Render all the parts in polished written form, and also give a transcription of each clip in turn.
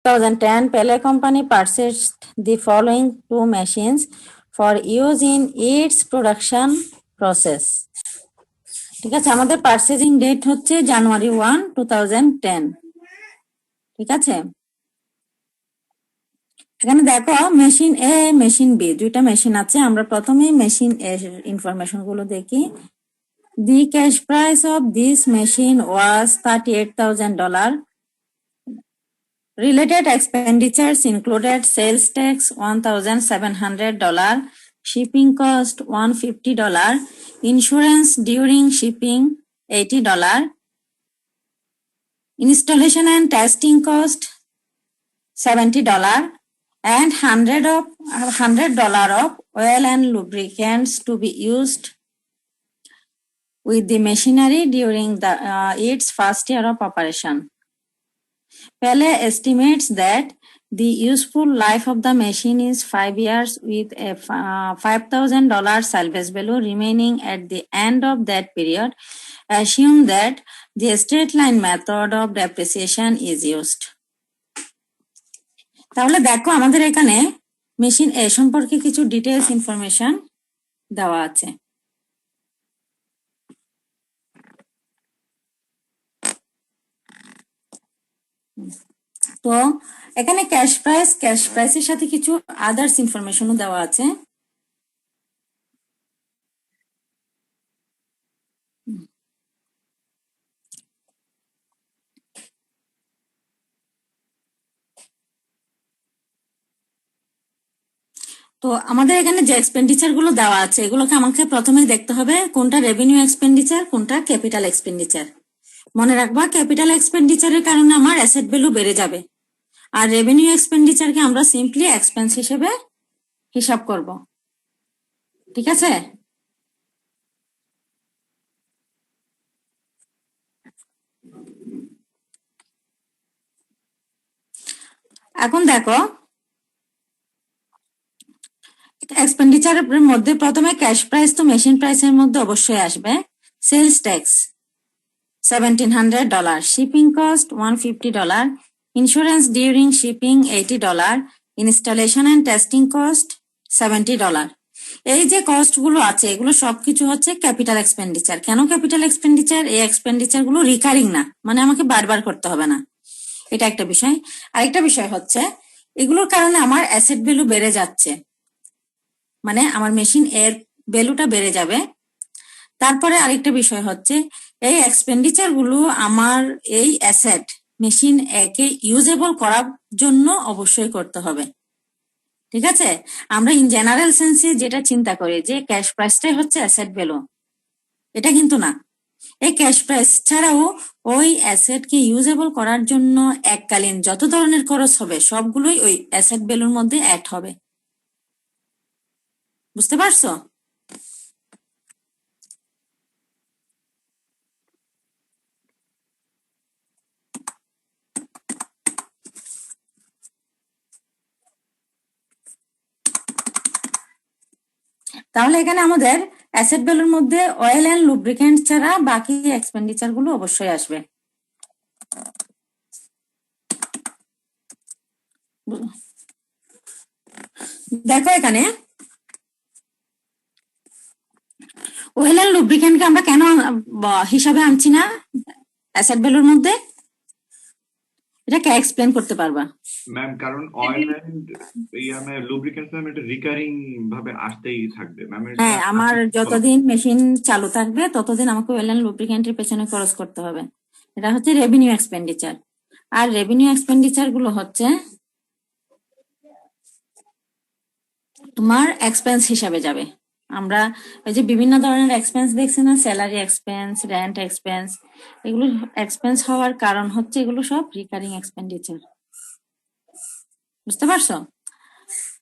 2010, Pele Company purchased the following two machines for use in its production process. ঠিক আছে, আমাদের purchasing date হচ্ছে জানুয়ারি 1, 2010। ঠিক আছে, এখানে দেখো মেশিন এ মেশিন বি দুইটা মেশিন আছে। আমরা প্রথমেই মেশিন এ ইনফরমেশন গুলো দেখি। The cash price of this machine was $38,000. Related expenditures included sales tax $1,700, shipping cost $150, insurance during shipping $80, installation and testing cost $70, and $100 of oil and lubricants to be used with the machinery during its first year of operation. Pele estimates that the useful life of the machine is 5 years with a $5,000 salvage value remaining at the end of that period. Assume that the straight line method of depreciation is used. তাহলে দেখো আমাদের এখানে machine এ সম্পর্কে কিছু details information দেওয়া আছে। তো এখানে ক্যাশ প্রাইসের সাথে কিছু আদার্স ইনফরমেশনও দেওয়া আছে। তো আমাদের এখানে যে এক্সপেন্ডিচার গুলো দেওয়া আছে এগুলোকে আমাকে প্রথমে দেখতে হবে কোনটা রেভিনিউ এক্সপেন্ডিচার, কোনটা ক্যাপিটাল এক্সপেন্ডিচার। মনে রাখবা ক্যাপিটাল এক্সপেন্ডিচারের কারণে আমার অ্যাসেট ভ্যালু বেড়ে যাবে, আর রেভিনিউ এক্সপেন্ডিচারকে আমরা সিম্পলি এক্সপেন্স হিসেবে হিসাব করব। ঠিক আছে, এখন দেখো এক্সপেন্ডিচারের মধ্যে প্রথমে ক্যাশ প্রাইস তো মেশিন প্রাইসের মধ্যে অবশ্যই আসবে। Sales tax $1,700, shipping cost $150, insurance during shipping $80, installation and testing cost $70। এই যে কস্ট গুলো আছে এগুলো সবকিছু হচ্ছে ক্যাপিটাল এক্সপেন্ডিচার। কেন ক্যাপিটাল এক্সপেন্ডিচার? এই এক্সপেন্ডিচার গুলো রিকারিং না, মানে আমাকে বারবার করতে হবে না, এটা একটা বিষয়। আরেকটা বিষয় হচ্ছে এগুলোর কারণে আমার অ্যাসেট ভ্যালু বেড়ে যাচ্ছে, মানে আমার মেশিন এর ভ্যালুটা বেড়ে যাবে। তারপরে আরেকটা বিষয় হচ্ছে এই এক্সপেন্ডিচার গুলো আমার এই অ্যাসেট মেশিন একে ইউজেবল করার জন্য অবশ্যই করতে হবে। ঠিক আছে, আমরা ইন জেনারেল সেন্সে যেটা চিন্তা করি যে ক্যাশ প্রাইসটাই হচ্ছে অ্যাসেট ভ্যালু, এটা কিন্তু না। এই ক্যাশ প্রাইস ছাড়াও ওই অ্যাসেটকে ইউজেবল করার জন্য এককালীন যত ধরনের খরচ হবে সবগুলোই ওই অ্যাসেট ভ্যালুর মধ্যে অ্যাড হবে। বুঝতে পারছো? তাহলে এখানে আমাদের অ্যাসেট ভ্যালুর মধ্যে অয়েল এন্ড লুব্রিকেন্ট ছাড়া বাকি এক্সপেন্ডিচার গুলো অবশ্যই আসবে। দেখো এখানে অয়েল এন্ড লুব্রিকেন্টকে আমরা কেন হিসাবে আনছি না অ্যাসেট ভ্যালুর মধ্যে, এটাকে এক্সপ্লেন করতে পারবা? ম্যাম কারণ অয়েল এন্ড লুব্রিকেন্টস ম্যাম এটা রিকারিং ভাবে আসতেই থাকবে ম্যাম। হ্যাঁ, আমার যতদিন মেশিন চালু থাকবে ততদিন আমাকে অয়েল এন্ড লুব্রিকেন্টের পেছনে খরচ করতে হবে। এটা হচ্ছে রেভিনিউ এক্সপেন্ডিচার। আর রেভিনিউ এক্সপেন্ডিচার গুলো হচ্ছে তোমার এক্সপেন্স হিসাবে যাবে। আমরা ওই যে বিভিন্ন ধরনের এক্সপেন্স দেখছি না, স্যালারি এক্সপেন্স, রেন্ট এক্সপেন্স, এগুলো এক্সপেন্স হওয়ার কারণ হচ্ছে এগুলো সব রিকারিং এক্সপেন্ডিচার। বুঝতে পারছো?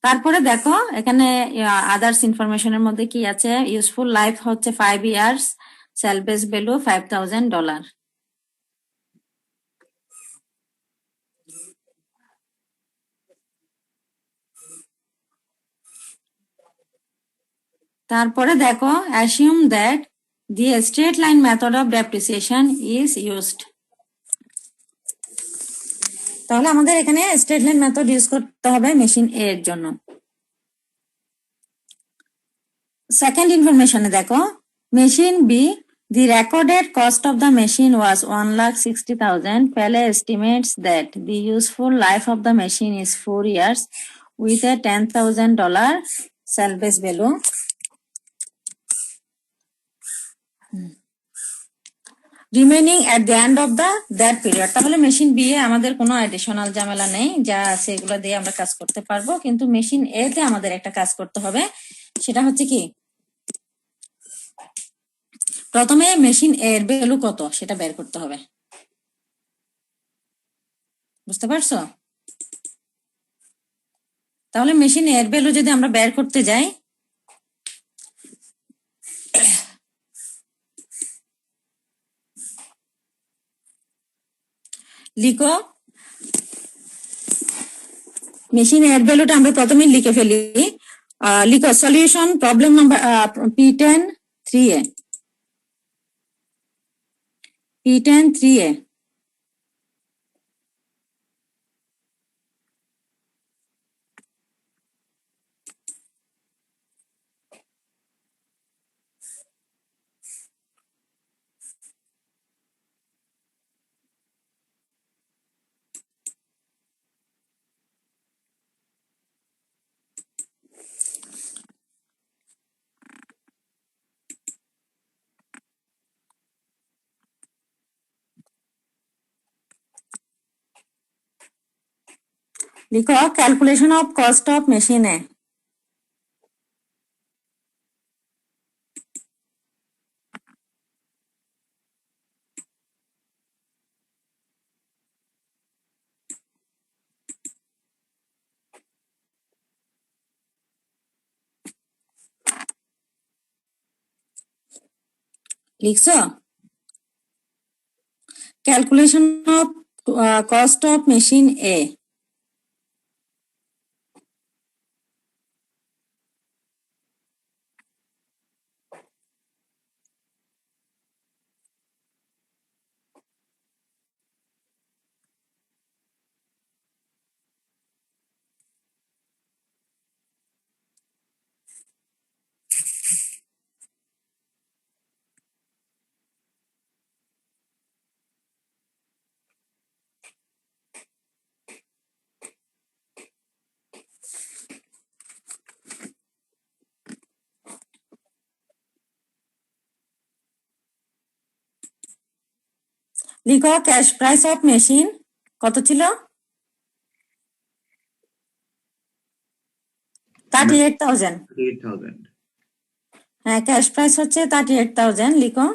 তারপরে দেখো এখানে আদার্স ইনফরমেশনের মধ্যে কি আছে। ইউজফুল লাইফ হচ্ছে 5 ইয়ার্স, সেলভেজ ভ্যালু $5,000। তারপরে দেখো assume that the straight line method of depreciation is used. তাহলে আমাদের এখানে স্ট্রেট লাইন মেথড ইউজ করতে হবে মেশিন এ এর জন্য। সেকেন্ড ইনফরমেশনে দেখো, machine B, the recorded cost of the machine was 1,60,000. Pele estimates that the useful life of the machine is 4 years with a $10,000 salvage value. Remaining at the end of that period. তাহলে machine B A আমাদের কোনো additional ঝামেলা নেই, যা আছে এগুলো দিয়ে আমরা কাজ করতে পারবো, কিন্তু মেশিন এ তে আমাদের একটা কাজ করতে হবে। সেটা হচ্ছে কি, প্রথমে মেশিন এর ভ্যালু কত সেটা বের করতে হবে। বুঝতে পারছো? তাহলে মেশিন এর ভ্যালু যদি আমরা বের করতে যাই, লিখো মেশিন এর ভ্যালুটা আমরা প্রথমেই লিখে ফেলি। লিখো solution problem number P10 3A, P10 3A। লিখো calculation of cost of machine এ। লিখছো calculation of cost of machine এ। লিখো ক্যাশ প্রাইস অফ মেশিন কত ছিল? 38,000। 8,000। হ্যাঁ, ক্যাশ প্রাইস হচ্ছে 38,000। লিখো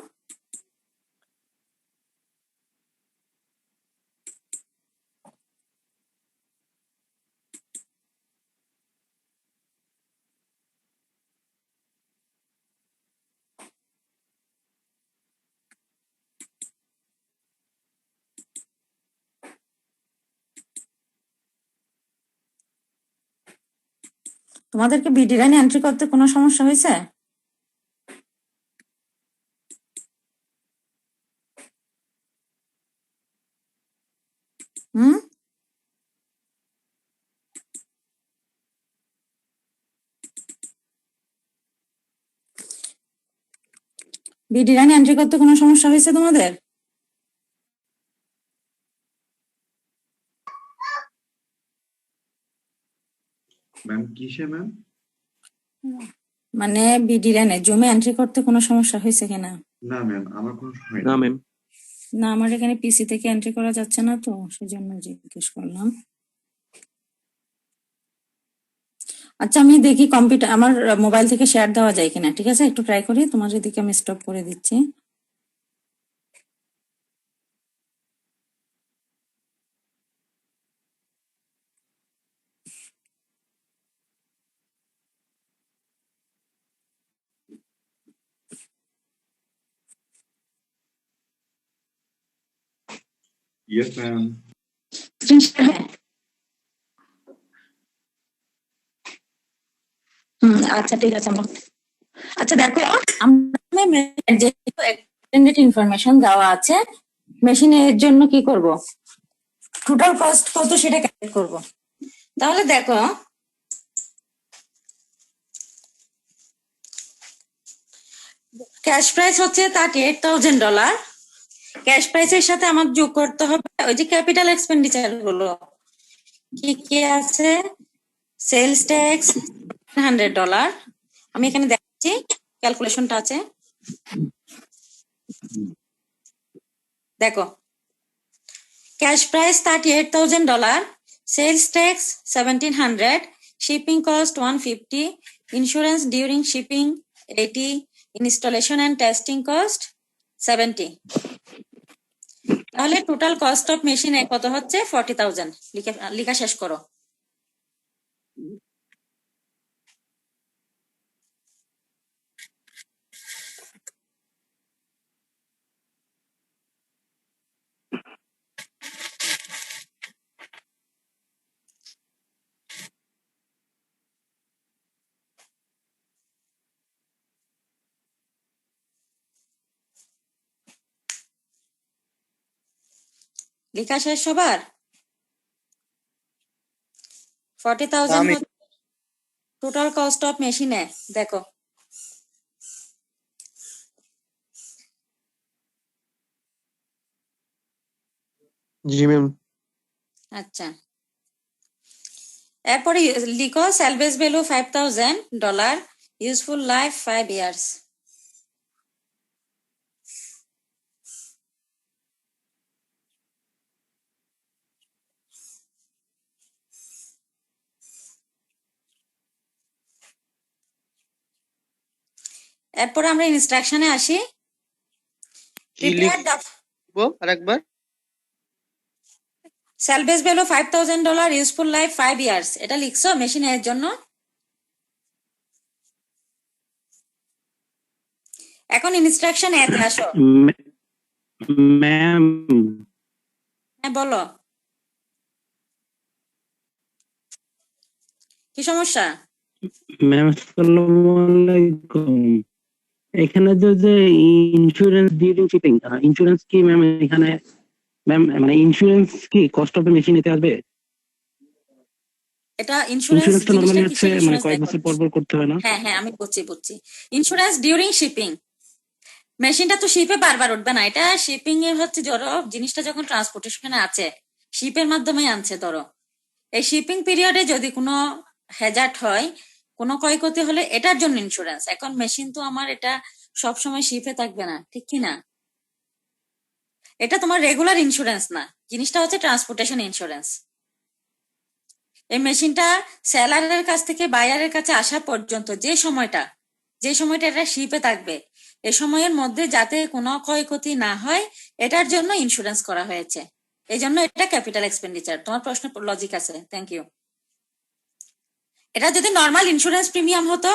তোমাদেরকে বিডি লাইন এন্ট্রি করতে কোনো সমস্যা হয়েছে? হুম, বিডি লাইন এন্ট্রি করতে কোনো সমস্যা হয়েছে তোমাদের? ম্যাম কিসে ম্যাম? মানে বিডি লাইনে জুমে এন্ট্রি করতে কোনো সমস্যা হয়েছে কিনা? না ম্যাম, আমার কোনো হয় না না। ম্যাম। না, আমার এখানে পিসি থেকে এন্ট্রি করা যাচ্ছে না, তো সেজন্য জিজ্ঞেস করলাম। আচ্ছা, আমি দেখি কম্পিউটার আমার মোবাইল থেকে শেয়ার দেওয়া যায় কিনা। ঠিক আছে, একটু ট্রাই করি। তোমার এদিকে আমি স্টপ করে দিচ্ছি। Yes ma'am. আচ্ছা, ঠিক আছে। আচ্ছা দেখো, আমরা যেহেতু এক্সটেন্ডেড ইনফরমেশন দেওয়া আছে, মেশিনের জন্য কি করব? টোটাল কস্ট কত সেটা ক্যালকুলেট করব। তাহলে দেখো ক্যাশ প্রাইস হচ্ছে $38,000। ক্যাশ প্রাইসের সাথে আমার যোগ করতে হবে ওই যে ক্যাপিটাল এক্সপেন্ডিচার গুলো কি কি আছে। সেলস ট্যাক্স $100, আমি এখানে দেখাচ্ছি ক্যালকুলেশনটা আছে। দেখো cash price $38,000, sales tax 1,700, shipping cost 150, insurance during shipping 80, installation and testing cost 70। তাহলে টোটাল কস্ট অফ মেশিনে কত হচ্ছে 40,000। লিখা শেষ করো। লিখা শেষ সবার? 40,000 আমি টোটাল কস্ট অফ মেশিনে। দেখো জি ম্যাম। আচ্ছা, এরপরে লিখো সেলভেজ ভ্যালু $5,000, ইউজফুল লাইফ 5 years। এরপর আমরা ইনস্ট্রাকশনে আসি। কি লিখবো আরেকবার? সেলভেজ ভ্যালু $5,000, ইউজফুল লাইফ 5 years, এটা লিখছো মেশিনের জন্য। এখন ইনস্ট্রাকশন এতে আসো। ম্যাম হ্যাঁ বলো, কি সমস্যা? ম্যাম আসসালামু আলাইকুম। এখানে যে ইন্স্যুরেন্স ডিউরিং শিপিং, ইন্স্যুরেন্স কি ম্যাম এখানে? ম্যাম মানে ইন্স্যুরেন্স কি কস্ট অফ মেশিন নিতে আসবে? এটা ইন্স্যুরেন্স ইন্স্যুরেন্সটা জিনিসটা নরমালি হচ্ছে কিসের মানে ইন্স্যুরেন্স কয়েক দেখো। বছর পর পর করতে হয় না? হ্যাঁ হ্যাঁ আমি বুঝছি। ইন্স্যুরেন্স ডিউরিং শিপিং, মেশিনটা তো শিপে বারবার উঠবে না, এটা শিপিং এর হচ্ছে ধরো জিনিসটা যখন ট্রান্সপোর্টেশনে আছে শিপের মাধ্যমে আনছে ধরো, এই শিপিং পিরিয়ডে যদি কোনো হ্যাজার্ড হয়, কোনো ক্ষয়ক্ষতি হলে এটার জন্য ইন্স্যুরেন্স। এখন মেশিন তো আমার এটা সবসময় শিপে থাকবে না, ঠিক কি না? এটা তোমার রেগুলার ইন্স্যুরেন্স না, জিনিসটা হচ্ছে ট্রান্সপোর্টেশন ইন্স্যুরেন্স। এই মেশিনটা সেলারের কাছ থেকে বায়ারের কাছে আসা পর্যন্ত যে সময়টা এটা শিপে থাকবে, এই সময়ের মধ্যে যাতে কোনো ক্ষয়ক্ষতি না হয় এটার জন্য ইন্স্যুরেন্স করা হয়েছে। এই জন্য এটা ক্যাপিটাল এক্সপেন্ডিচার। তোমার প্রশ্ন লজিক আছে, থ্যাংক ইউ। এটা যদি নর্মাল ইন্স্যুরেন্স প্রিমিয়াম হতো,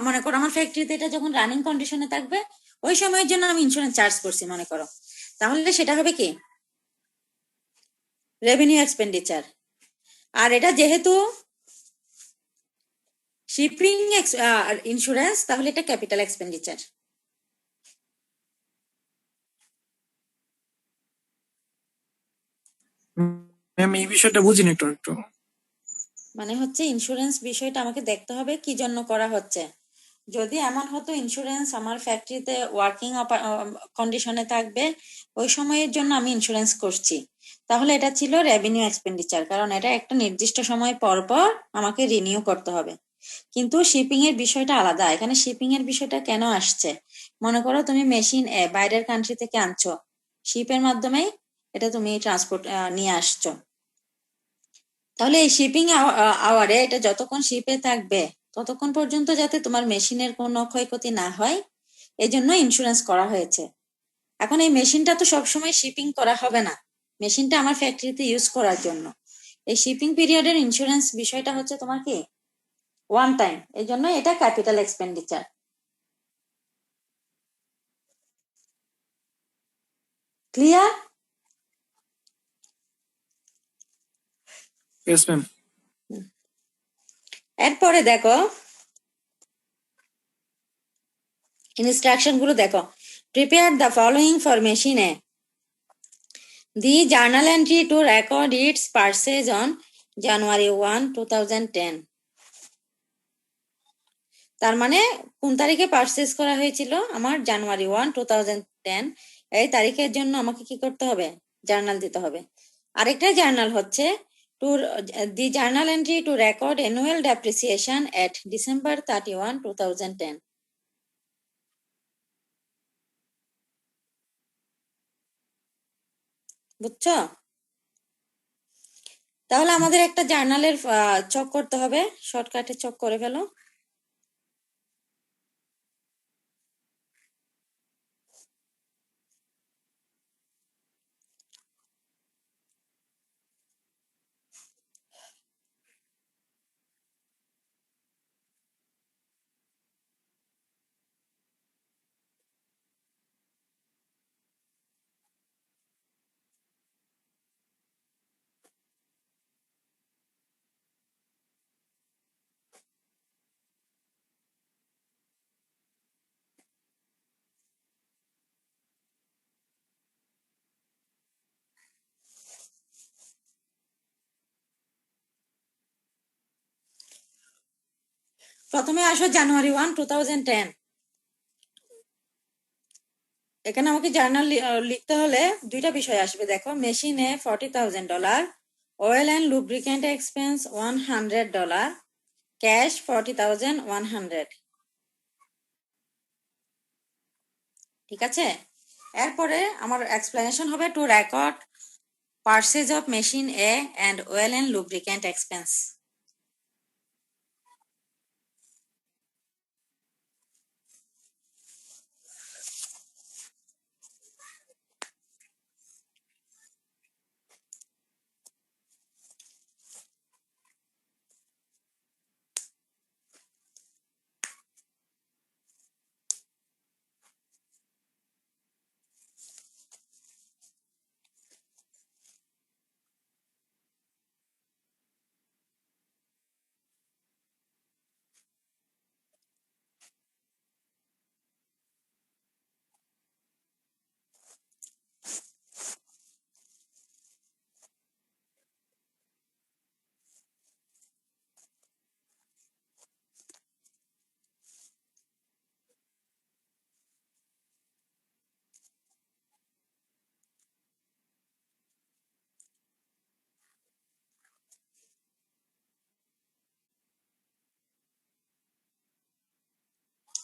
মনে করো আমার ফ্যাক্টরিতে এটা যখন রানিং কন্ডিশনে থাকবে ওই সময়ের জন্য আমি ইন্স্যুরেন্স চার্জ করছি মনে করো, তাহলে সেটা হবে কি রেভিনিউ এক্সপেন্ডিচার। আর এটা যেহেতু শিপিং ইন্স্যুরেন্স তাহলে এটা ক্যাপিটাল এক্সপেন্ডিচার। ম্যাম এই বিষয়টা বুঝিনি একটু একটু। মানে হচ্ছে ইন্স্যুরেন্স বিষয়টা আমাকে দেখতে হবে কি জন্য করা হচ্ছে। যদি এমন হতো ইন্স্যুরেন্স আমার ফ্যাক্টরিতে ওয়ার্কিং কন্ডিশনে থাকবে ওই সময়ের জন্য আমি ইন্স্যুরেন্স করছি, তাহলে এটা ছিল রেভিনিউ এক্সপেন্ডিচার, কারণ এটা একটা নির্দিষ্ট সময় পর পর আমাকে রিনিউ করতে হবে। কিন্তু শিপিং এর বিষয়টা আলাদা। এখানে শিপিং এর বিষয়টা কেন আসছে, মনে করো তুমি মেশিন বাইরের কান্ট্রি থেকে আনছো, শিপের মাধ্যমে এটা তুমি ট্রান্সপোর্ট নিয়ে আসছো, তাহলে এই শিপিং আওয়ারে এটা যতক্ষণ শিপে থাকবে ততক্ষণ পর্যন্ত যাতে তোমার মেশিনের কোনো ক্ষয়ক্ষতি না হয় এই জন্য ইন্স্যুরেন্স করা হয়েছে। এখন এই মেশিনটা তো সবসময় শিপিং করা হবে না, মেশিনটা আমার ফ্যাক্টরিতে ইউজ করার জন্য। এই শিপিং পিরিয়ডের ইন্স্যুরেন্স বিষয়টা হচ্ছে তোমার কি ওয়ান টাইম, এই জন্য এটা capital expenditure. Clear? Yes ma'am. এরপরে দেখো ইনস্ট্রাকশন গুলো দেখো। Prepare the following for machine A, The journal entry to record its purchase on January 1, 2010. তার মানে কোন তারিখে পারচেজ করা হয়েছিল? আমার জানুয়ারি 1, 2010 এই তারিখের জন্য আমাকে কি করতে হবে? জার্নাল দিতে হবে। আরেকটা জার্নাল হচ্ছে to the journal entry two record annual depreciation at December 31, 2010। বুঝছো? তাহলে আমাদের একটা জার্নালের চক করতে হবে, শর্টকাটে চক করে ফেলো। প্রথমে আসো জানুয়ারি 1, 2010। এখানে আমাকে জার্নাল লিখতে হলে দুইটা বিষয় আসবে। দেখো, মেশিনে $40,000, oil and lubricant expense $100, cash 40,100। ঠিক আছে? এরপরে আমার এক্সপ্লেনেশন হবে two record purchase of machine A and oil and lubricant expense.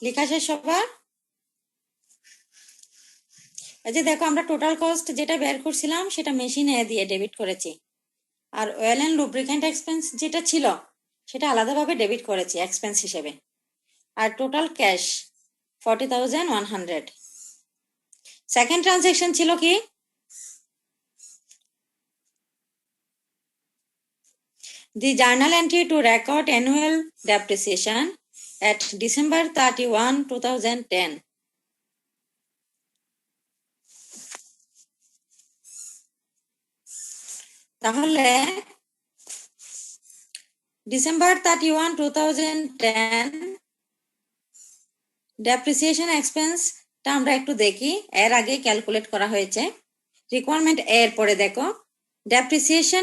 লেখা শেষ সবার? এই যে দেখো, আমরা টোটাল কস্ট যেটা বের করছিলাম সেটা মেশিন এ দিয়ে ডেবিট করেছি, আর অয়েল অ্যান্ড লুব্রিকেন্ট এক্সপেন্স যেটা ছিল সেটা আলাদাভাবে ডেবিট করেছি এক্সপেন্স হিসেবে। আর টোটাল ক্যাশ 40,100। সেকেন্ড ট্রানজ্যাকশন ছিল কি? The journal entry to record annual depreciation at December 31, 2010. তাহলে December 31, 2010 ডেপ্রিসিয়েশন এক্সপেন্সটা আমরা একটু দেখি। এর আগে ক্যালকুলেট করা হয়েছে। রিকোয়ারমেন্ট এর পরে দেখো, depreciation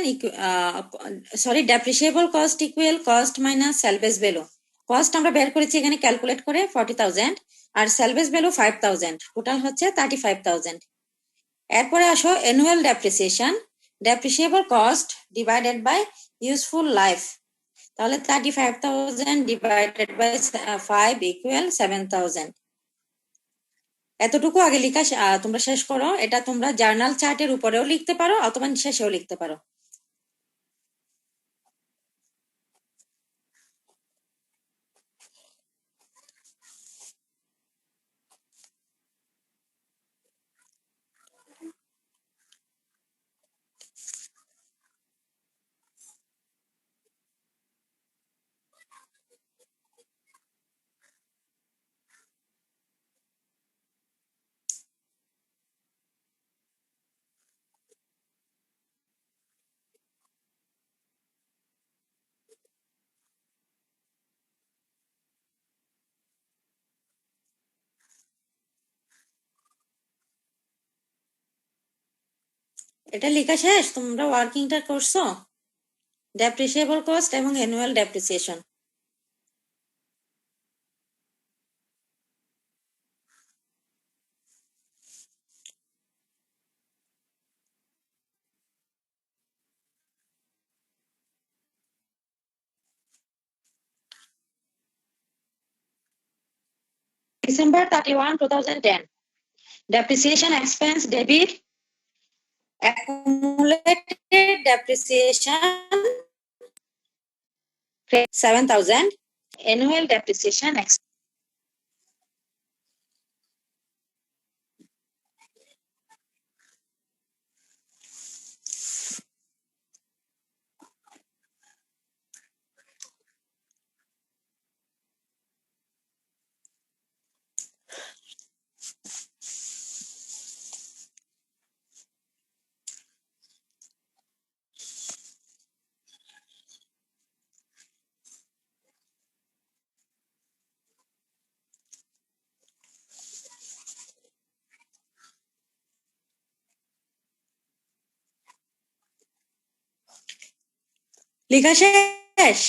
depreciable cost equal cost minus সেলভেজ value. Cost আমরা বের করেছি এখানে ক্যালকুলেট করে 40,000, আর সেলভেজ ভ্যালু 5,000, টোটাল হচ্ছে 35,000। এরপরে আসো annual depreciation, depreciable cost divided by useful life. তাহলে 35,000 ডিভাইডেড বাই 5 ইকুয়াল 7,000। এতটুকু আগে লেখা তোমরা শেষ করো। এটা তোমরা জার্নাল চার্টের উপরেও লিখতে পারো অথবা শেষেও লিখতে পারো। এটা লেখা শেষ? তোমরা ওয়ার্কিংটা করছো? ডেপ্রিসিয়েবল কস্ট এবং annual depreciation. December 31, 2010. Depreciation expense debit. Accumulated depreciation 7,000. Annual depreciation expense. লেখা শেষ?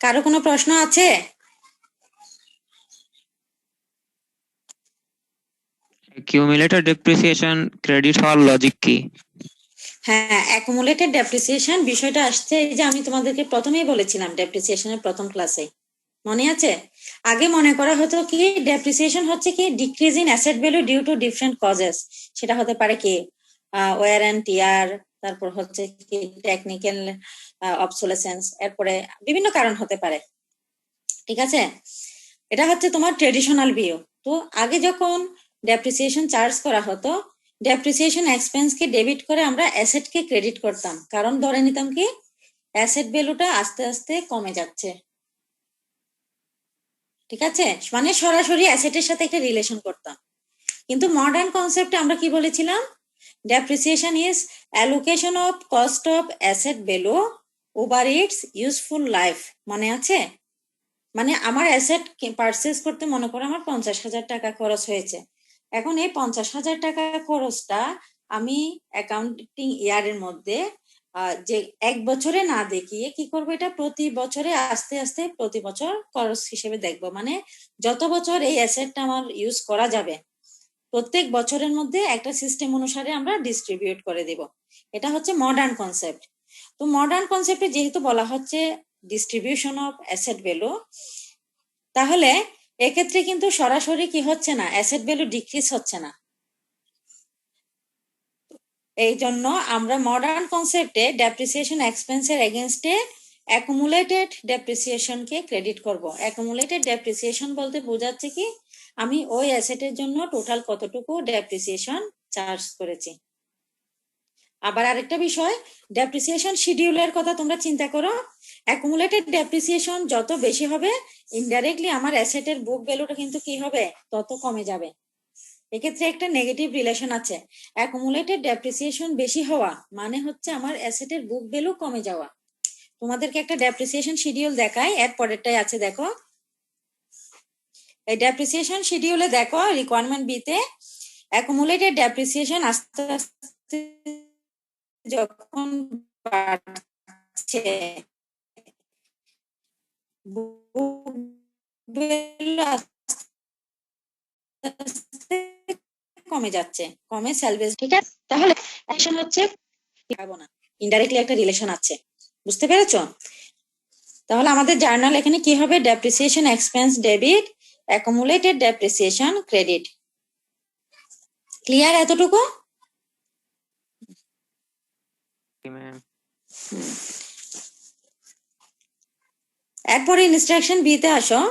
কারো কোনো প্রশ্ন আছে? Accumulated depreciation credit হওয়ার লজিক কি? হ্যাঁ, অ্যাকুমুলেটেড ডেপ্রিসিয়েশন বিষয়টা আসছে, এই যে আমি তোমাদেরকে প্রথমেই বলেছিলাম ডেপ্রিসিয়েশনের প্রথম ক্লাসে, মনে আছে? আগে মনে করা হতো কি ডেপ্রিসিয়েশন হচ্ছে কি decrease in asset value due to different causes. সেটা হতে পারে কি ওয়্যার অ্যান্ড টিয়ার, তারপর হচ্ছে কি টেকনিক্যাল অবসোলেসেন্স, এরপরে বিভিন্ন কারণ হতে পারে। ঠিক আছে, এটা হচ্ছে তোমার ট্রেডিশনাল ভিউ। তো আগে যখন ডেপ্রিসিয়েশন চার্জ করা হতো, ডেপ্রিসিয়েশন এক্সপেন্সকে ডেবিট করে আমরা অ্যাসেটকে ক্রেডিট করতাম, কারণ ধরে নিতাম কি অ্যাসেট ভ্যালুটা আস্তে আস্তে কমে যাচ্ছে। ঠিক আছে, মানে সরাসরি অ্যাসেটের সাথে একটা রিলেশন করতাম। কিন্তু মডার্ন কনসেপ্টে আমরা কি বলেছিলাম? Depreciation is allocation of cost of asset value over it's useful life. মনে আছে? মানে আমার অ্যাসেট পারচেজ করতে মনে করো আমার 50,000 টাকা খরচ হয়েছে। এখন এই 50,000 টাকা খরচটা আমি অ্যাকাউন্টিং ইয়ারের মধ্যে যে এক বছরে না দেখিয়ে কি করবো, এটা প্রতি বছরে আস্তে আস্তে প্রতি বছর খরচ হিসেবে দেখবো। মানে যত বছর এই অ্যাসেটটা আমার ইউজ করা যাবে প্রত্যেক বছরের মধ্যে একটা সিস্টেম অনুসারে আমরা ডিস্ট্রিবিউট করে দিব। এটা হচ্ছে মডার্ন কনসেপ্ট। তো মডার্ন কনসেপ্টে যেহেতু বলা হচ্ছে ডিস্ট্রিবিউশন অফ অ্যাসেট ভ্যালু, তাহলে এক্ষেত্রে কিন্তু সরাসরি কি হচ্ছে না, অ্যাসেট ভ্যালু ডিক্রিজ হচ্ছে না। এই জন্য আমরা মডার্ন কনসেপ্টে ডেপ্রিসিয়েশন এক্সপেন্সের এগেনস্টে অ্যাকুমুলেটেড ডেপ্রিসিয়েশনকে ক্রেডিট করব। অ্যাকুমুলেটেড ডেপ্রিসিয়েশন বলতে বোঝাচ্ছে কি আমি ওই অ্যাসেটের জন্য টোটাল কতটুকু ডেপ্রিসিয়েশন চার্জ করেছি। আবার আরেকটা বিষয়, ডেপ্রিসিয়েশন শিডিউলের কথা তোমরা চিন্তা করো। অ্যাকুমুলেটেড ডেপ্রিসিয়েশন যত বেশি হবে, ইনডাইরেক্টলি আমার অ্যাসেটের বুক ভ্যালুটা কিন্তু কি হবে, তত কমে যাবে। এক্ষেত্রে একটা নেগেটিভ রিলেশন আছে। অ্যাকুমুলেটেড ডেপ্রিসিয়েশন বেশি হওয়া মানে হচ্ছে আমার অ্যাসেটের বুক ভ্যালু কমে যাওয়া। তোমাদেরকে একটা ডেপ্রিসিয়েশন শিডিউল দেখাই, এর পরেরটাই আছে দেখো। এই ডেপ্রিসিয়েশন শিডিউলে দেখো রিকোয়ারমেন্ট বিতে অ্যাকুমুলেটেড ডেপ্রিসিয়েশন আস্তে আস্তে যখন বাড়ছে, বুক ভ্যালু আস্তে আস্তে কমে যাচ্ছে, কমে স্যালভেজ। ঠিক আছে, তাহলে অ্যাকশন হচ্ছে পাবো না, ইনডাইরেক্টলি একটা রিলেশন আছে। বুঝতে পেরেছো? তাহলে আমাদের জার্নাল এখানে কি হবে? Depreciation expense debit, accumulated depreciation credit. Clear এতটুকু? এরপরে ইনস্ট্রাকশন বি তে আসো।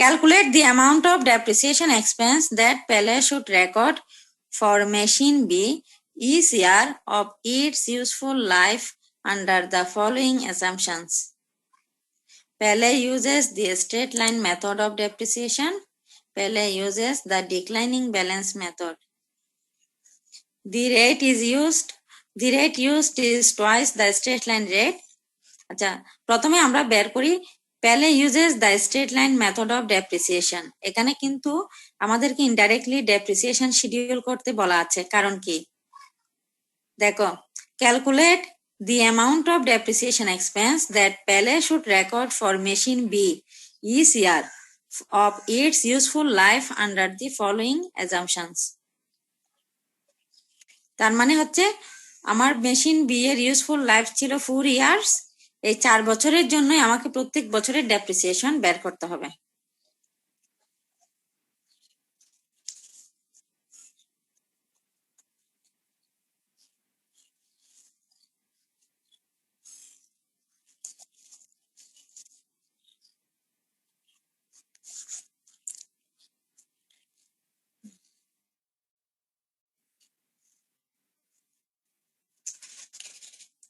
Calculate the amount of depreciation expense that Pele should record for machine B each year of its useful life under the following assumptions. Pele uses the straight line method of depreciation. Pele uses the declining balance method. The rate used is twice the straight line rate. আচ্ছা, প্রথমে আমরা বের করি পেলে uses the straight line method of depreciation. এখানে কিন্তু আমাদেরকে indirectly depreciation schedule করতে বলা আছে, কারণ কি দেখো, calculate the amount of depreciation expense that Pele should record for machine B each year of its useful life under the following assumptions. তার মানে হচ্ছে আমার মেশিন বি এর ইউজফুল লাইফ ছিল 4 ইয়ার্স, এই 4 বছরের জন্যই আমাকে প্রত্যেক বছরের ডেপ্রিসিয়েশন বের করতে হবে।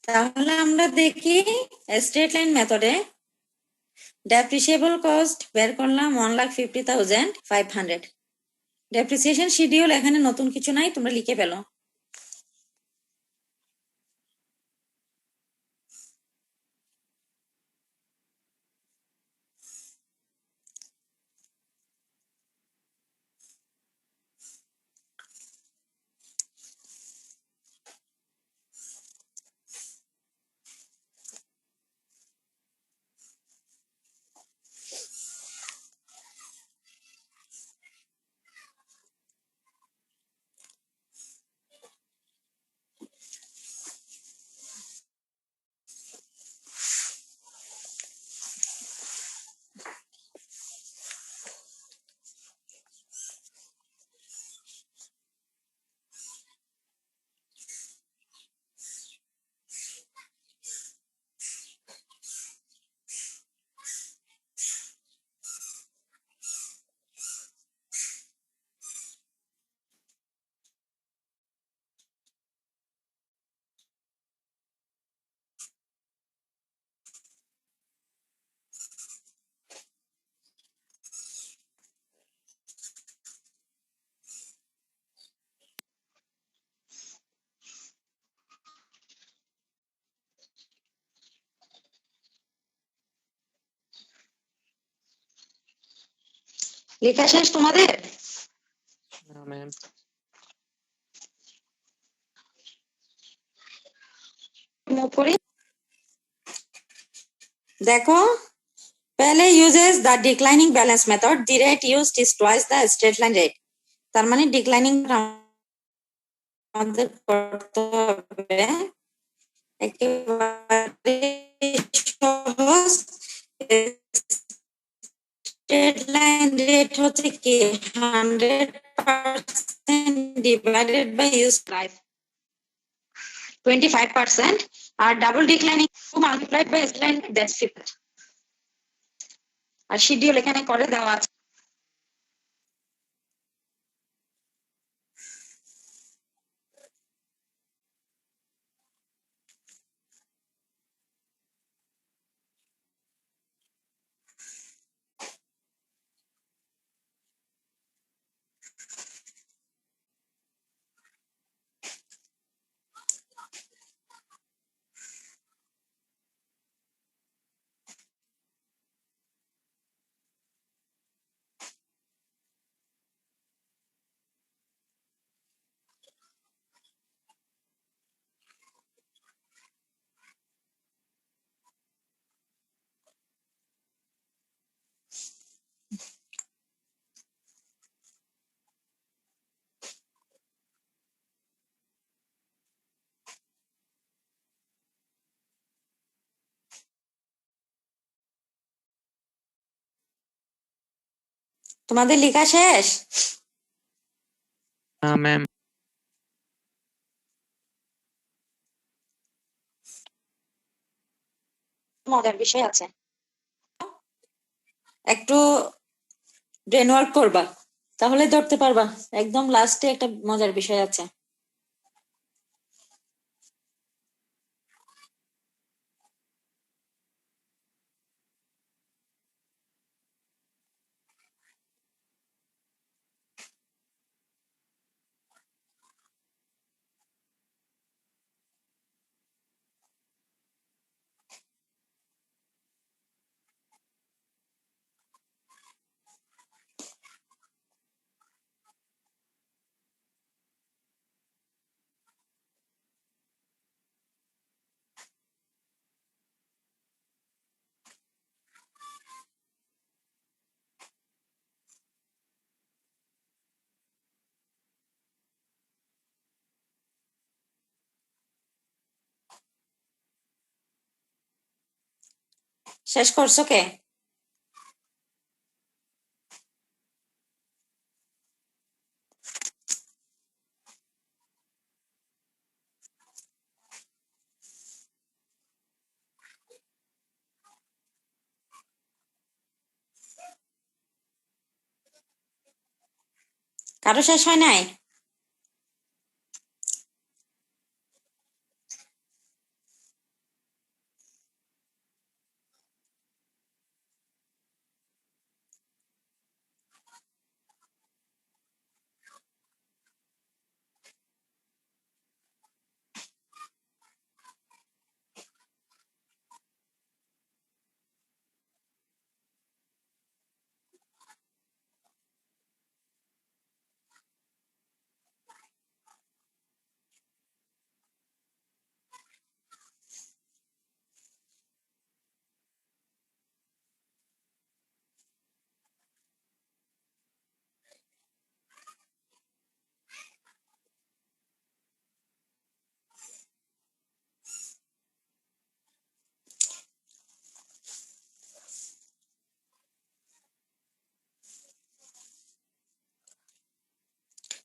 তাহলে আমরা দেখি স্ট্রেট লাইন মেথডে ডেপ্রিসিয়েবল কস্ট বের করলাম 1,50,500। ডেপ্রিসিয়েশন শিডিউল এখানে নতুন কিছু নাই, তোমরা লিখে ফেলো। লেখা শেষ তোমাদের? না ম্যাম। মুভ করি। দেখো, Pele uses the declining balance method. The rate used is twice the straight line rate. তার মানে ডিক্লাইনিং আমাদের করতে হবে একেবারে সহজ। স্ট্রেট লাইন রেট হচ্ছে কি 100% ডিভাইডেড বাই ইউজ লাইফ 25%, আর double declining multiplied by straight line that's 50। আর শিডিউল এখানে করে দেওয়া আছে। তোমাদের লেখা শেষ? ম্যাম। মজার বিষয় আছে, একটু ব্রেন ওয়ার্ক করবা, তাহলে ধরতে পারবা। একদম লাস্টে একটা মজার বিষয় আছে। শেষ করছো কে? কারো শেষ হয় নাই?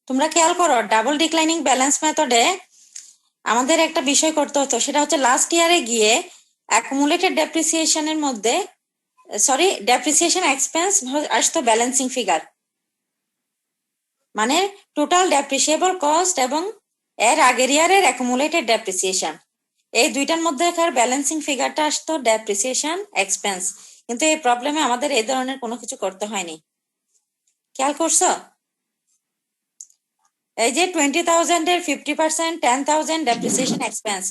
তোমরা খেয়াল করো, ডাবল ডিক্লাইনিং ব্যালেন্স মেথডে আমাদের একটা বিষয় করতে হতো, সেটা হচ্ছে লাস্ট ইয়ারে গিয়ে অ্যাকুমুলেটেড ডেপ্রিসিয়েশনের মধ্যে ডেপ্রিসিয়েশন এক্সপেন্স আসতো ব্যালেন্সিং ফিগার, মানে টোটাল ডেপ্রিসিয়েবল কস্ট এবং এর আগের ইয়ারের অ্যাকুমুলেটেড ডেপ্রিসিয়েশন, এই দুইটার মধ্যেকার ব্যালেন্সিং ফিগারটা আসতো ডেপ্রিসিয়েশন এক্সপেন্স। কিন্তু এই প্রবলেমে আমাদের এই ধরনের কোনো কিছু করতে হয়নি। খেয়াল করছো? এই যে 20,000 এর 50% 10,000 ডেপ্রিসিয়েশন এক্সপেন্স,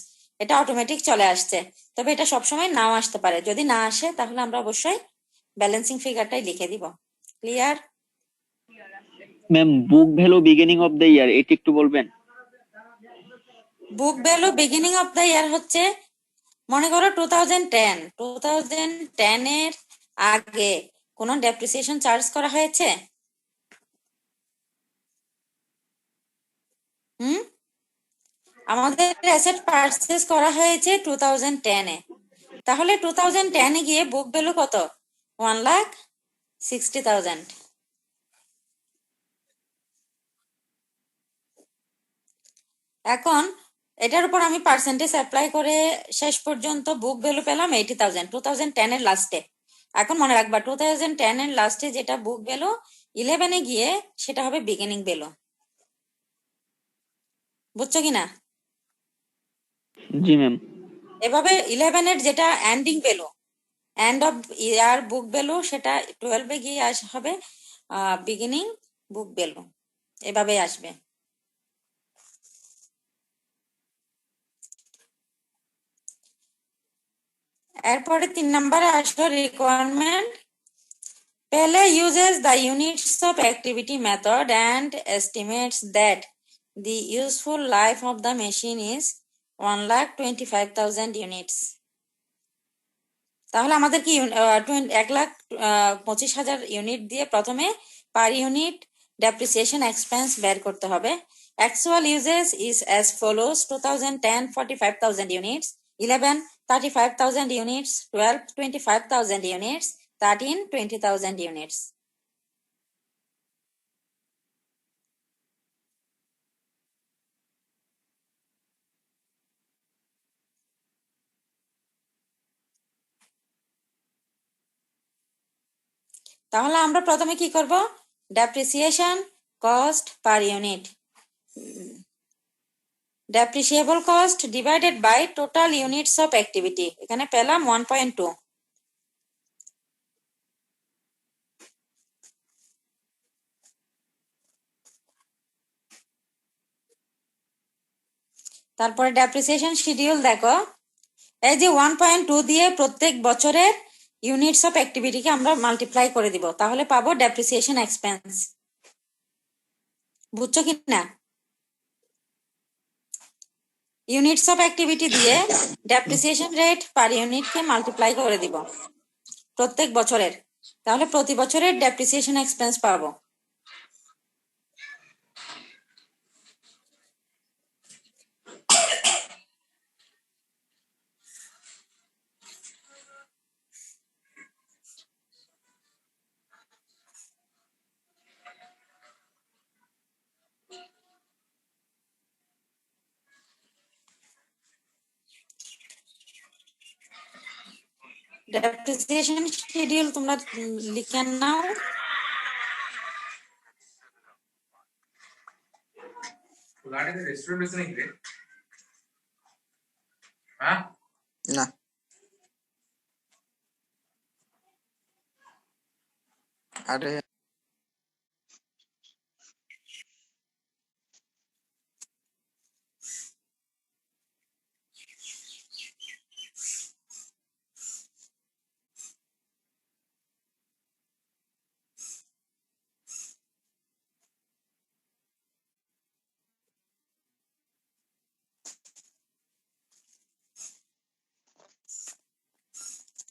এটা অটোমেটিক চলে আসছে। তবে এটা সবসময় নাও আসতে পারে, যদি না আসে তাহলে আমরা অবশ্যই ব্যালেন্সিং ফিগারটাই লিখে দিব। Clear? Ma'am, book value beginning of the year এটি একটু বলবেন? Book value beginning of the year হচ্ছে, মনে করো 2010 এর আগে কোনো ডেপ্রিসিয়েশন চার্জ করা হয়েছে? হুম, আমাদের অ্যাসেট পারচেজ করা হয়েছে 2010 এ, তাহলে 2010 এ গিয়ে বুক ভ্যালু কত? 1,60,000। এখন এটার উপর আমি পার্সেন্টেজ অ্যাপ্লাই করে শেষ পর্যন্ত বুক ভ্যালু পেলাম 80,000 2010 এর লাস্টে। এখন মনে রাখবা 2010 এর লাস্টে যেটা বুক ভ্যালু, 11 এ গিয়ে সেটা হবে বিগিনিং ভ্যালু। বুঝছো কিনা? জি ম্যাম। এভাবে 11 এর যেটা ending value, end of year book value, সেটা 12 এ গিয়ে হবে বিগিনিং বুক ভ্যালু, এভাবেই আসবে। এরপরে 3 নম্বরে আসলো requirement. Pele uses the units of activity method and estimates that the useful life of the machine is 1,25,000 units. তাহলে আমাদের কি 1,25,000 ইউনিট দিয়ে প্রথমে পার ইউনিট ডেপ্রিসিয়েশন এক্সপেন্স বের করতে হবে। Actual uses is as follows: 2010 45,000 units, 11 35,000 units, 12 25,000 units, 13 20,000 units. তাহলে আমরা প্রথমে কি করব? Depreciation cost per unit, depreciable cost divided by total units of activity, এখানে পেলাম 1.2। তারপরে ডেপ্রিসিয়েশন শিডিউল দেখো, এই যে 1.2 দিয়ে প্রত্যেক বছরের ইউনিটস অফ অ্যাক্টিভিটিকে আমরা মাল্টিপ্লাই করে দিব, তাহলে পাবো ডেপ্রিসিয়েশন এক্সপেন্স। বুঝছো কি না? ইউনিটস অফ অ্যাক্টিভিটি দিয়ে ডেপ্রিসিয়েশন রেট পার ইউনিটকে মাল্টিপ্লাই করে দিব প্রত্যেক বছরের, তাহলে প্রতি বছরের ডেপ্রিসিয়েশন এক্সপেন্স পাবো। ডেপ্রিসিয়েশন শিডিউল তোমরা লিখে নাও। গাড়িতে রেস্টুরেন্ট আছে নাকি রে? হ্যাঁ না আরে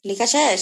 লেখা শেষ?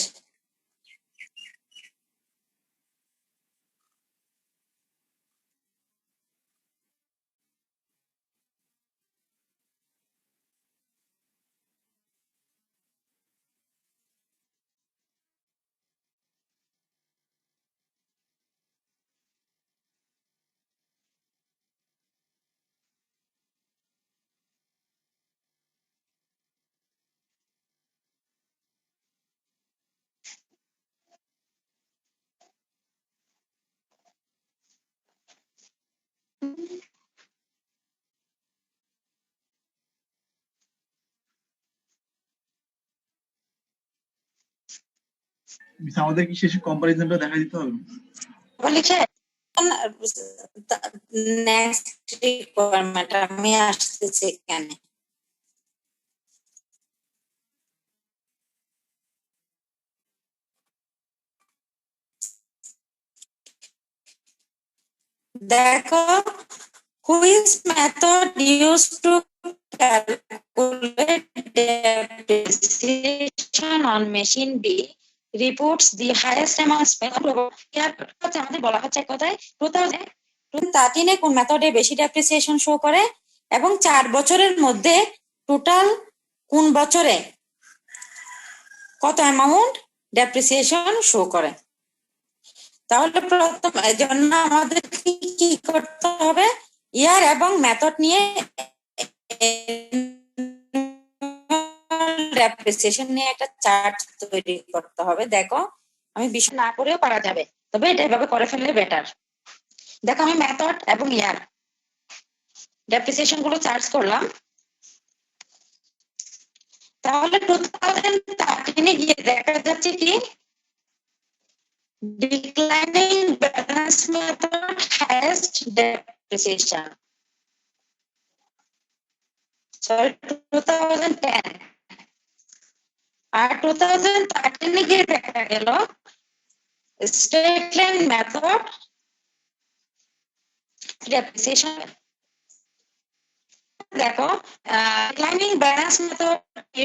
আমাদের কি শেষে কম্পারিজনটা দেখা দিতে হবে? লিখে নেক্সট রিকোয়ারমেন্ট আমি আসতেছি এখানে। দেখো, which method used to calculate depreciation on machine B reports the highest amount spent on আমাদের বলা হচ্ছে এক কথায় 2013 এ কোন মেথডে বেশি ডেপ্রিসিয়েশন শো করে এবং 4 বছরের মধ্যে টোটাল কোন বছরে কত অ্যামাউন্ট ডেপ্রিসিয়েশন শো করে। তাহলে প্রথম এর জন্য আমাদের কি করতে হবে, ইয়ার এবং মেথড নিয়ে ডেপ্রিসিয়েশন নিয়ে একটা চার্ট তৈরি করতে হবে। দেখো, আমি বিষয় না করেও পারা যাবে, তবে এটা এভাবে করে ফেললে বেটার। দেখো, আমি মেথড এবং ইয়ার ডেপ্রিসিয়েশন গুলো চার্জ করলাম। তাহলে 2013 এ গিয়ে দেখা যাচ্ছে কি declining balance method highest depreciation. Sorry, 2010 আর 2013 এ গিয়ে দেখা গেল straight line method depreciation। দেখো, declining balance method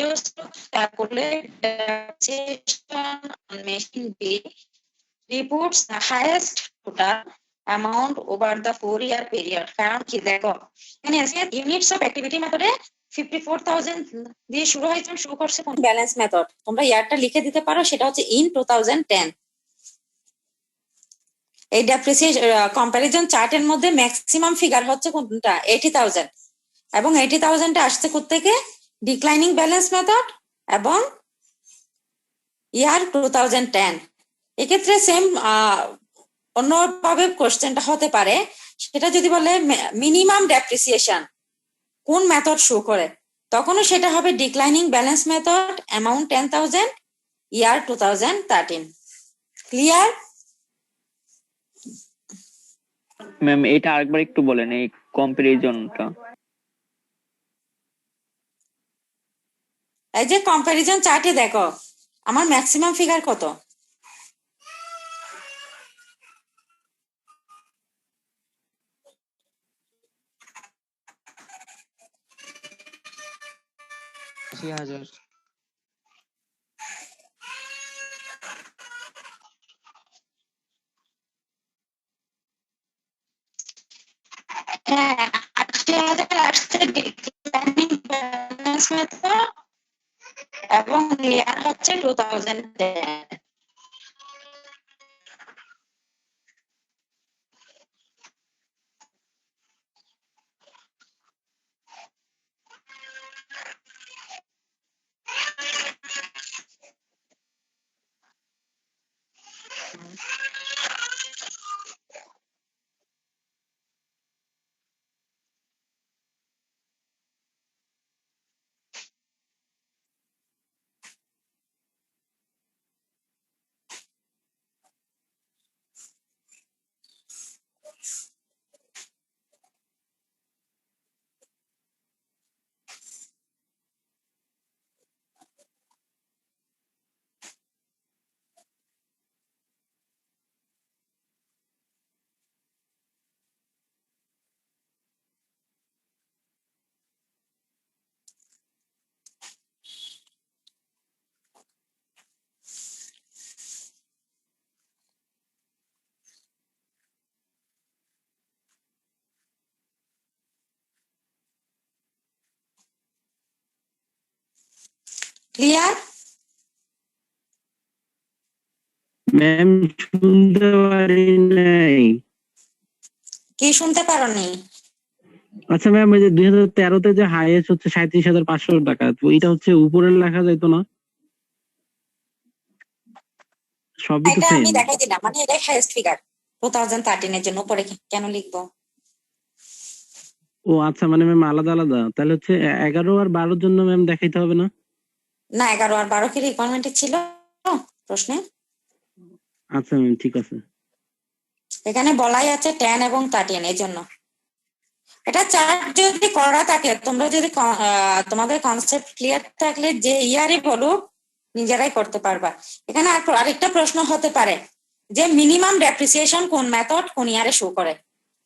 used to calculate depreciation on machine B reports the highest total amount over the 4-year period। কারণ কি, দেখো এখানে আছে ইউনিটস অফ অ্যাক্টিভিটি মেথডে 54,000 দিয়ে শুরু হয়েছে, শুরু করছে কোন ব্যালেন্স মেথড। তোমরা ইয়ারটা লিখে দিতে পারো, সেটা হচ্ছে ইন 2010। এই ডেপ্রিসিয়েশন কম্পারিজন চার্টের মধ্যে ম্যাক্সিমাম ফিগার হচ্ছে কোনটা, 80,000, এবং 80,000 আসছে কোত্থেকে, ডিক্লাইনিং ব্যালেন্স মেথড এবং ইয়ার 2010। এক্ষেত্রে সেম অন্যভাবে কোশ্চেনটা হতে পারে, সেটা যদি বলে মিনিমাম ডেপ্রিসিয়েশন কোন মেথড শো করে, তখনও সেটা হবে ডিক্লাইনিং ব্যালেন্স মেথড, অ্যামাউন্ট 10,000, ইয়ার 2013। ক্লিয়ার? ম্যাম এটা আরেকবার একটু বলেন এই কম্পারিজনটা। এই যে কম্পারিজন চার্টে দেখো আমার ম্যাক্সিমাম ফিগার কত, $80,000 হ্যাঁ 80,000 আসছে ডিক্লাইনিং ব্যালেন্স মেথড এবং ইয়ার হচ্ছে 2010। ক্লিয়ার? ম্যাম শুনতে পারি নাই। কি শুনতে পারোনি? আচ্ছা ম্যাম, ওই যে 2013-তে যে হাইয়েস্ট হচ্ছে 37,500 টাকা, তো এটা হচ্ছে উপরের লেখা যাইতো না? সবই তো এটা সেম। আমি দেখাই দিলাম, মানে এটাই হাইয়েস্ট ফিগার 2013 এর জন্য। পরে কেন লিখবো? ও আচ্ছা, মানে ম্যাম আলাদা আলাদা, তাহলে হচ্ছে 11 আর 12-র জন্য ম্যাম দেখাইতে হবে না? না, 11 আর 12 কি রিকোয়ারমেন্টে ছিল প্রশ্নে? আচ্ছা ম্যাম, ঠিক আছে। এখানে বলাই আছে 10 এবং 13 এর জন্য। এটা চার্ট যদি করা থাকে, তোমরা যদি তোমাদের কনসেপ্ট ক্লিয়ার থাকলে যে ইয়ারই বলুক নিজেরাই করতে পারবা। এখানে আরেকটা প্রশ্ন হতে পারে যে মিনিমাম ডেপ্রিসিয়েশন কোন মেথড কোন ইয়ারে শো করে,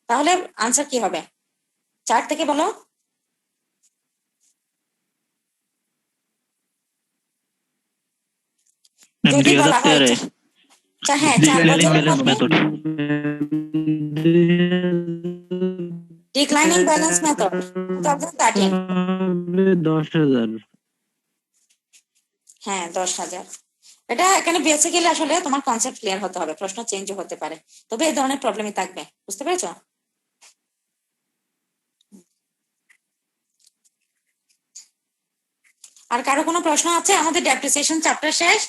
তাহলে আনসার কি হবে? চার্ট থেকে বলো। যদি বলা হয়, হ্যাঁ, ডিক্লাইনিং ব্যালেন্স মেথড 2013। 10,000। হ্যাঁ, 10,000। এটা এখানে বেসিক্যালি আসলে তোমার কনসেপ্ট ক্লিয়ার হতে হবে, প্রশ্ন চেঞ্জও হতে পারে, তবে এই ধরনের প্রবলেমই থাকবে। বুঝতে পেরেছো? আর কারো কোনো প্রশ্ন আছে? আমাদের ডেপ্রিসিয়েশন চ্যাপ্টার শেষ,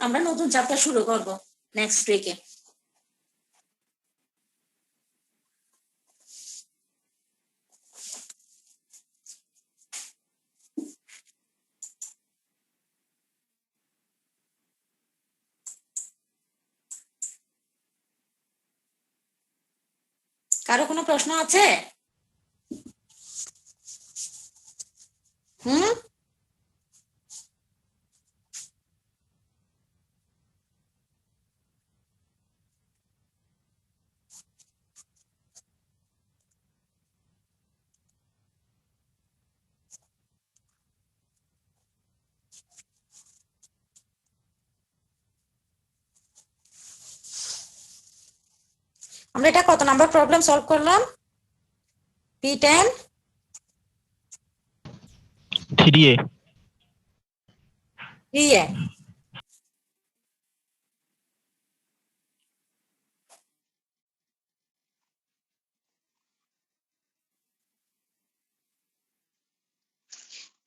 আমরা নতুন চ্যাপ্টার শুরু করব নেক্সট উইকে। কারো কোনো প্রশ্ন আছে? হুম, আমরা এটা কত নাম্বার প্রবলেম সলভ করলাম? P10 3A। 3A।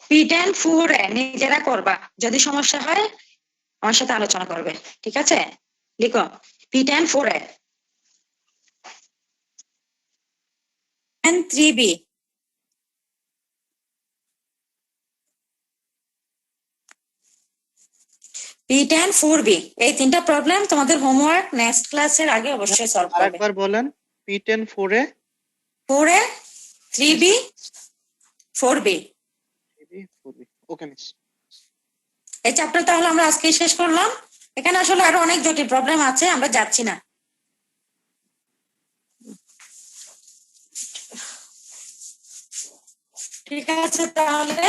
P10 4A নিজেরা করবা, যদি সমস্যা হয় আমার সাথে আলোচনা করবে, ঠিক আছে? লিখো P10 4A and 3B। P10 4B, এই তিনটা প্রবলেম তোমাদের হোমওয়ার্ক নেক্সট ক্লাসের আগে অবশ্যই সলভ করবে। আরেকবার বলেন। P10 4A 4A 3B 4B। ওকে মিস। এই চ্যাপ্টার তাহলে আমরা আজকে শেষ করলাম। এখানে আসলে আরো অনেক জটিল প্রবলেম আছে, আমরা যাচ্ছি না। ঠিক আছে, তাহলে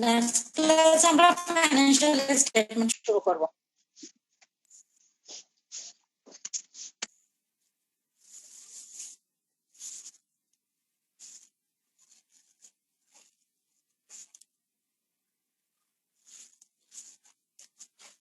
নেক্সট ক্লাসে আমরা ফাইন্যান্সিয়াল স্টেটমেন্ট শুরু করব।